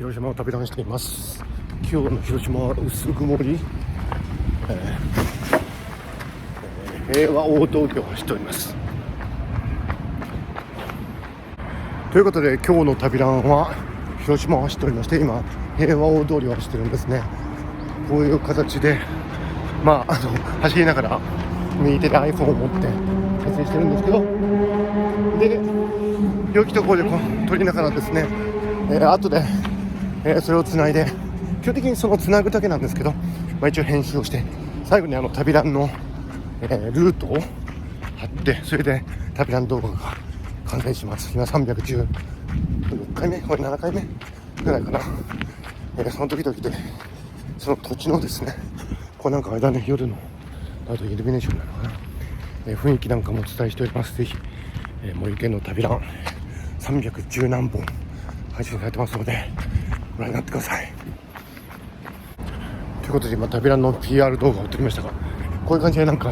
広島を旅談しています。今日の広島は薄曇り、平和大通りを走っております。ということで今日の旅談は広島を走っておりまして、今平和大通りを走ってるんですね。こういう形で走りながら右手で iPhone を持って撮影してるんですけど、で良きところで撮りながらですね、後で、それをつないで、基本的にそのつなぐだけなんですけど、一応編集をして最後に旅ランの、ルートを貼って、それで旅ラン動画が完成します。今316回目、これ7回目ぐらいかな。その時々でその土地のですね、これなんかあれだね、夜のあとイルミネーションなのかな、雰囲気なんかもお伝えしております。ぜひ、森県の旅ラン310何本配信されてますのでご覧になってください。ということで今旅ランの PR 動画を撮りましたが、こういう感じでなんて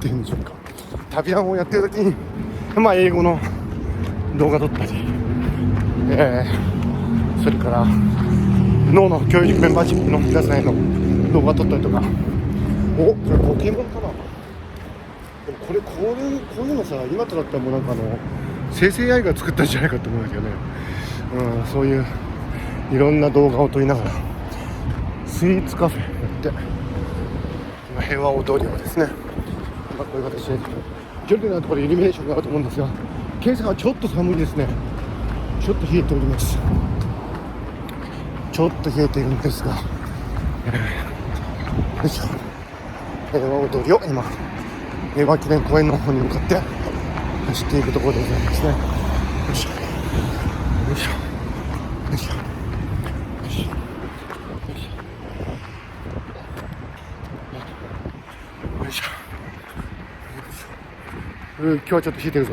言うんでしょうか、旅ランをやってる時に英語の動画撮ったり、それから脳の教育メンバーシップの皆さんへの動画撮ったりとか、これポケモンかな。でもこういうのさ、今となったらもう生成 AI が作ったんじゃないかと思うんだけどね。そういういろんな動画を撮りながらスイーツカフェやって、今平和大通りをですね、こういう形で徐々なところでイルミネーションがあると思うんですが、今朝はちょっと寒いですね。ちょっと冷えております。ちょっと冷えているんですが、よいしょ、平和大通りを今平和記念公園の方に向かって走っていくところでございますね。よいしょよいしょよいしょよいしょよいしょよいしょ。今日はちょっと冷えてるぞ。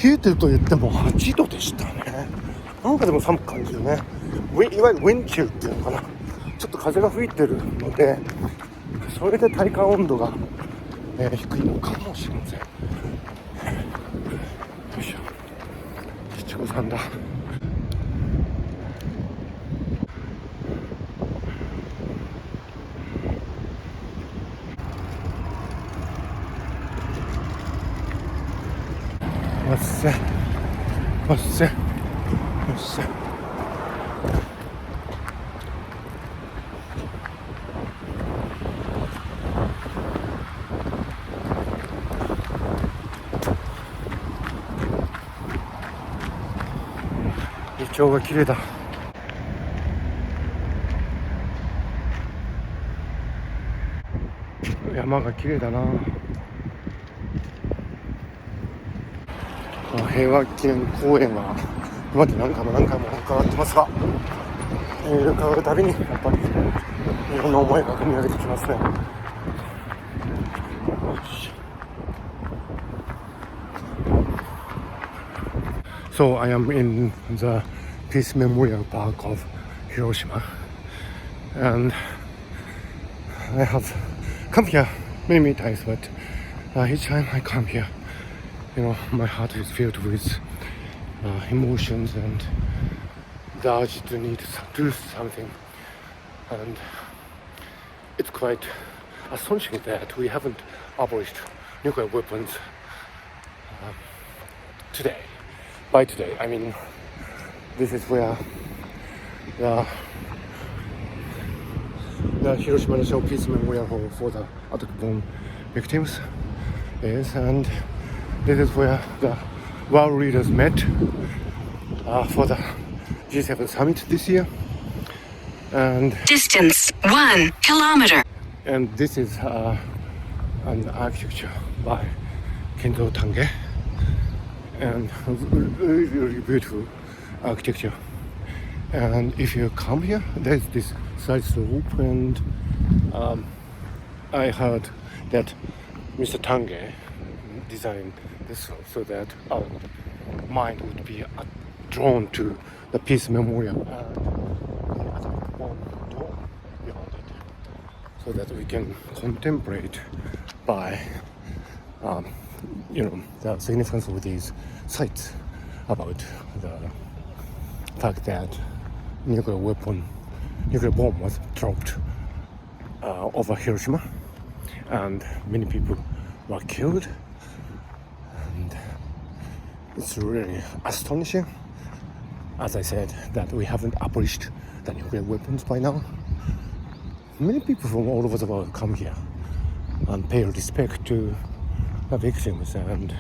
冷えてると言っても8度でしたね。なんかでも寒く感じるね。いわゆるウィンチルっていうのかな、ちょっと風が吹いてるので、それで体感温度が、低いのかもしれません。よいしょ、七五三だ。わっせわっせわっせ。イチョウが綺麗だ。山が綺麗だな。平和記念公園は今まで何回も伺ってますが、伺うたびにやっぱりいろんな思いが込み上げてきますね。So I am in the Peace Memorial Park of Hiroshima, and I have come here many times, but each time I come here, my heart is filled with emotions and the urge to need to do something. And it's quite astonishing that we haven't abolished nuclear weapons today. By today, I mean this is where the Hiroshima National Peace Memorial Hall for the atomic bomb victims is, and this is where the world leaders met for the G7 summit this year. And distance 1 kilometer. And this is an architecture by Kenzo Tange, and really beautiful architecture. And if you come here, there's this side slope, and I heard that Mr. Tange designed this so that our mind would be drawn to the Peace Memorial and the atomic bomb dome beyond it, so that we can contemplate by the significance of these sites about the fact that nuclear bomb was dropped over Hiroshima, and many people were killed. And it's really astonishing, as I said, that we haven't abolished the nuclear weapons by now. Many people from all over the world come here and pay respect to the victims, and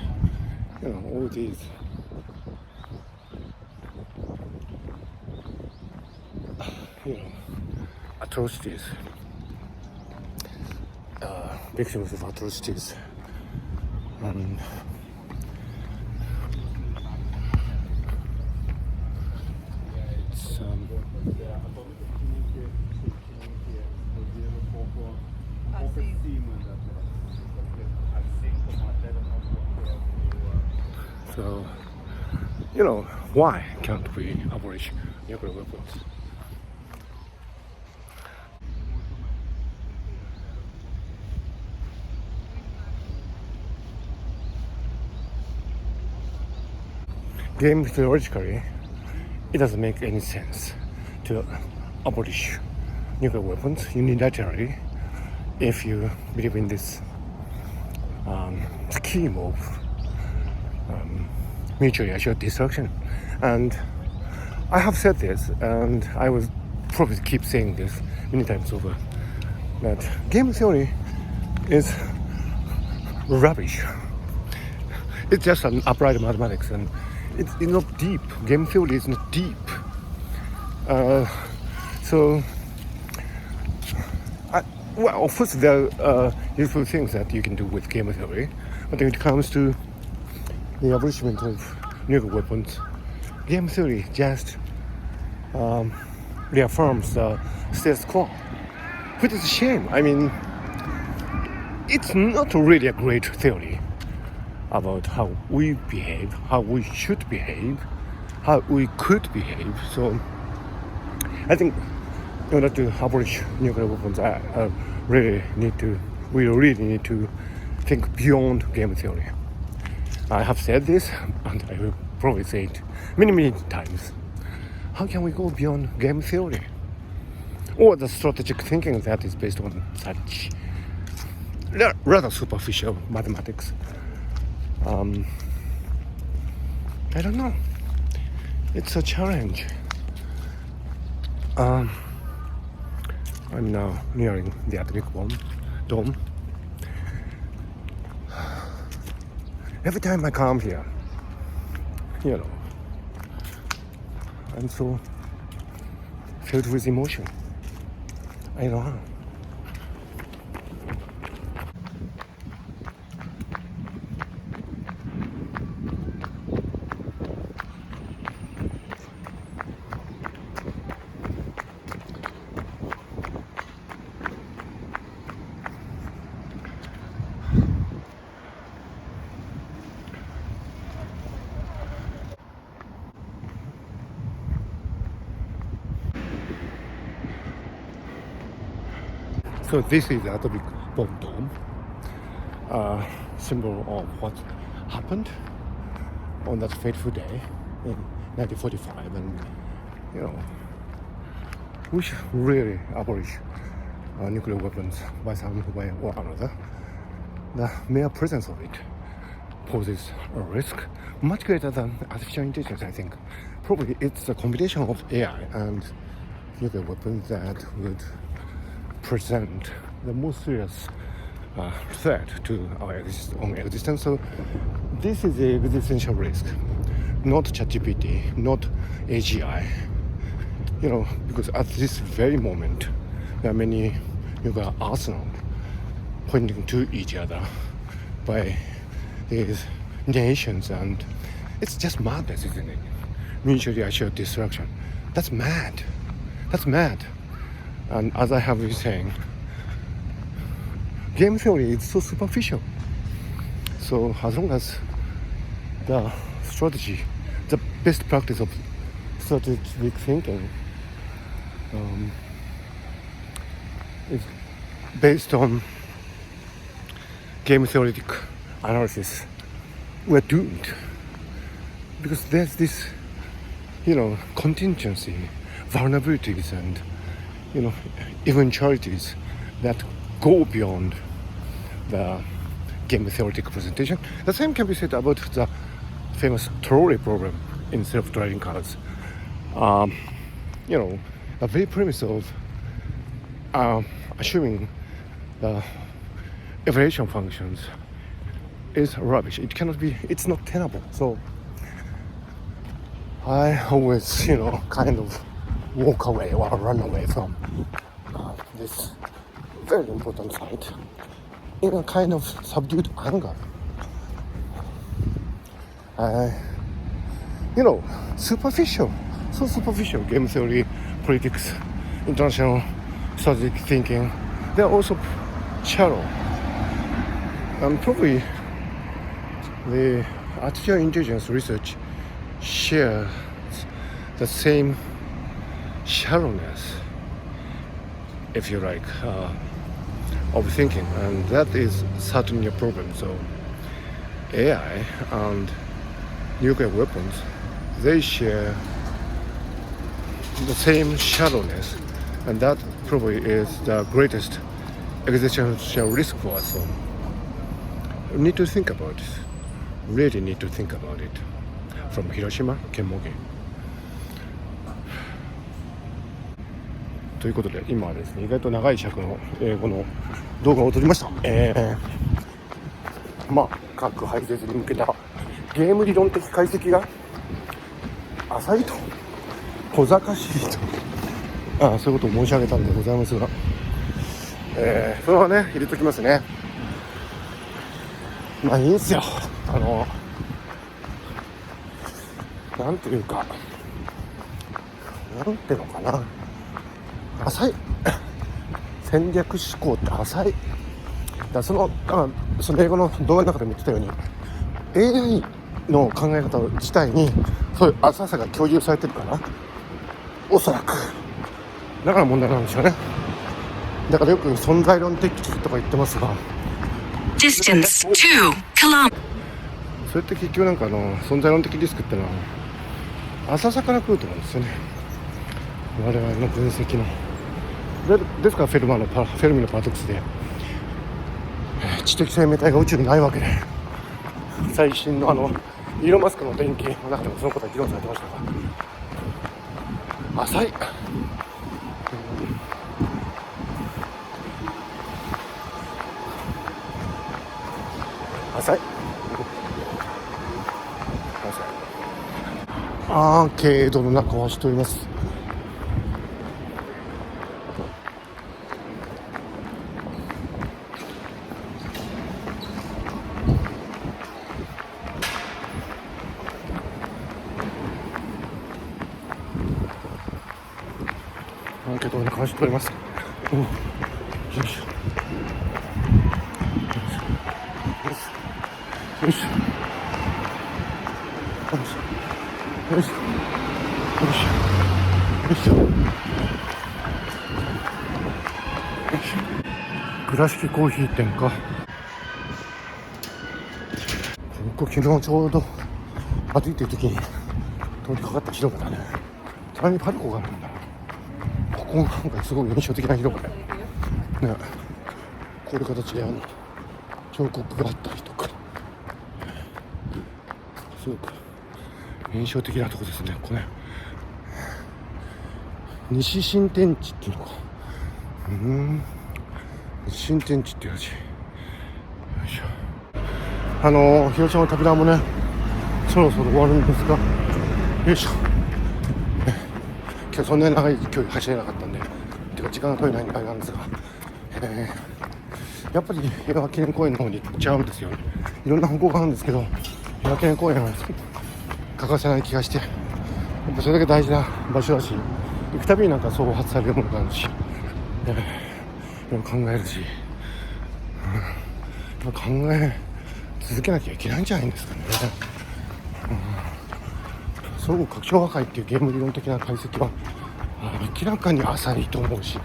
all these atrocities, victims of atrocities, and it's so why can't we abolish nuclear weapons? Game theoretically, it doesn't make any sense to abolish nuclear weapons unilaterally if you believe in this scheme of mutually assured destruction. And I have said this, and I will probably keep saying this many times over, that game theory is rubbish. It's just an applied mathematics, and it's not deep. Game theory is not deep. Of course, there are useful things that you can do with game theory, but when it comes to the abolishment of nuclear weapons, game theory just reaffirms the status quo, which is a shame. I mean, it's not really a great theory about how we behave, how we should behave, how we could behave. So I think in order to abolish nuclear weapons, we really need to think beyond game theory. I have said this, and I will probably say it many times. How can we go beyond game theory? Or the strategic thinking that is based on such rather superficial mathematics? I don't know. It's a challenge. I'm now nearing the atomic dome. Every time I come here, I'm so filled with emotion. I don't know. So this is the atomic bomb dome, symbol of what happened on that fateful day in 1945, and we should really abolish nuclear weapons by some way or another. The mere presence of it poses a risk much greater than artificial intelligence, I think. Probably it's a combination of AI and nuclear weapons that would present the most serious threat to our own existence. So this is the existential risk, not ChatGPT, not AGI. Because at this very moment, there are many nuclear arsenals pointing to each other by these nations, and it's just madness, isn't it? Mutually assured destruction. That's mad. That's mad. And as I have been saying, game theory is so superficial. So as long as the strategy, the best practice of strategic thinking is based on game theoretic analysis, we're doomed. because there's this, contingency, vulnerabilities, and eventualities that go beyond the game theoretic presentation. The same can be said about the famous trolley problem in self-driving cars. The very premise of assuming the evaluation functions is rubbish. It's not tenable. So I always, kind of walk away or run away from this very important site in a kind of subdued anger. Superficial game theory, politics, international strategic thinking, they're also shallow. And probably the artificial intelligence research shares the same shallowness, if you like, of thinking, and that is certainly a problem. So AI and nuclear weapons, they share the same shallowness, and that probably is the greatest existential risk for us. So we need to think about this. Really need to think about it. From Hiroshima, Kenmoge. ということで今はですね、意外と長い尺の英語の動画を撮りました。核廃絶に向けたゲーム理論的解析が浅いと、小賢しいと、そういうことを申し上げたんでございますが、それはね入れときますね。いいんすよ。なんていうか、なんていうのかな、浅い戦略思考って浅い。その英語の動画の中でも言ってたように AI の考え方自体にそういう浅さが共有されてるかな、おそらく。だから問題なんですよね。だからよく存在論的とか言ってますが、 Distance 2 km. それって結局存在論的リスクってのは浅さから来ると思うんですよね、我々の分析の。ですからフェルミのパラドックスで、知的生命体が宇宙にないわけで、最新のイーロン・マスクの電気の中でもそのことは議論されてましたが、浅い。浅い。アーケードの中を走っております。アーケードの中を走っております。よいしょよいしょよいしょよいしょよいしょよいしょよいしょ。倉敷コーヒー店か。ここ昨日ちょうど歩いてる時に通りかかった広場だね。隣にパルコがあるんだ。ここなんかすごい印象的な広場で、ね、こういう形で彫刻があったりとか、すごく印象的なとこですね。これ西新天地っていうのか、西新天地っていう味。よいしょ。広島の旅団もねそろそろ終わるんですが、よいしょ。今日そんなに長い距離走れなかったんで、てか時間が取れないんであれなんですが、やっぱり平和記念公園の方に行っちゃうんですよね。いろんな方向があるんですけど、平和記念公園は欠かせない気がして、やっぱそれだけ大事な場所だし、行くたびに創発されるものがあるし、考えるし、考え続けなきゃいけないんじゃないんですかね。相互拡張破壊っていうゲーム理論的な解析は明らかに浅いと思うし、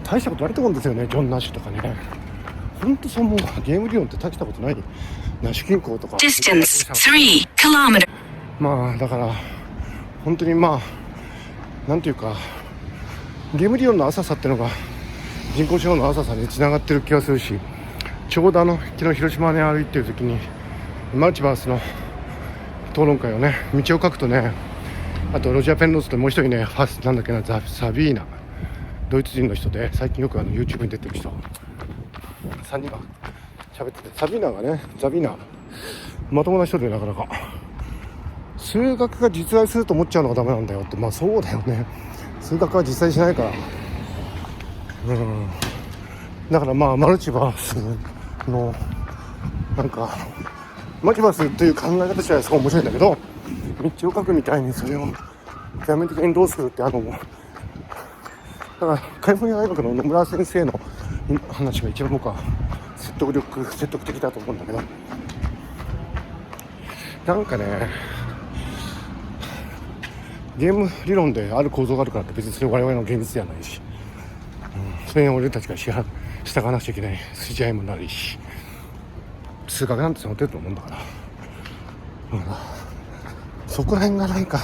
大したことないと思うんですよね。ジョン・ナッシュとかね、ほんとそう思う。ゲーム理論って大したことない梨銀行とか Distance 3 kilometers. まあだから本当にまあなんていうかゲーム理論の浅さっていうのが人工知能の浅さにつながってる気がするし、ちょうど昨日広島に歩いてる時にマルチバースの討論会をね、道を書くとね、あとロジャー・ペンロスともう一人ね、なんだっけな、サビーナ、ドイツ人の人で最近よくYouTube に出てる人3人が喋ってて、サビーナがね、ザビーナまともな人で、なかなか数学が実在すると思っちゃうのがダメなんだよって。まあそうだよね、数学は実在しないから、だからまあマルチバースのなんかマルチバースという考え方自体はすごい面白いんだけど、道を書くみたいにそれを全面的にどうするってだからカリフォルニア大学の野村先生の話が一番僕は説得的だと思うんだけど、なんかね、ゲーム理論である構造があるからって別にそれ我々の現実ではないし、それに俺たちが従わなくちゃいけない筋合いもないし、数学なんてその程度のもんだから、そこら辺がなんか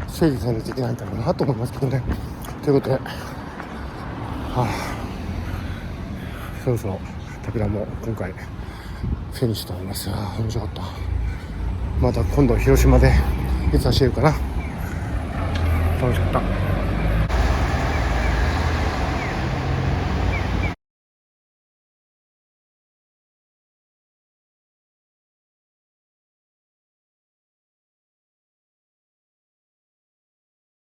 整理されないといけないんだろうなと思いますけどね。ということで、そろそろ旅ラも今回フィニッシュとなります。面白かった。また今度広島でいつ走れるかな。楽しかった。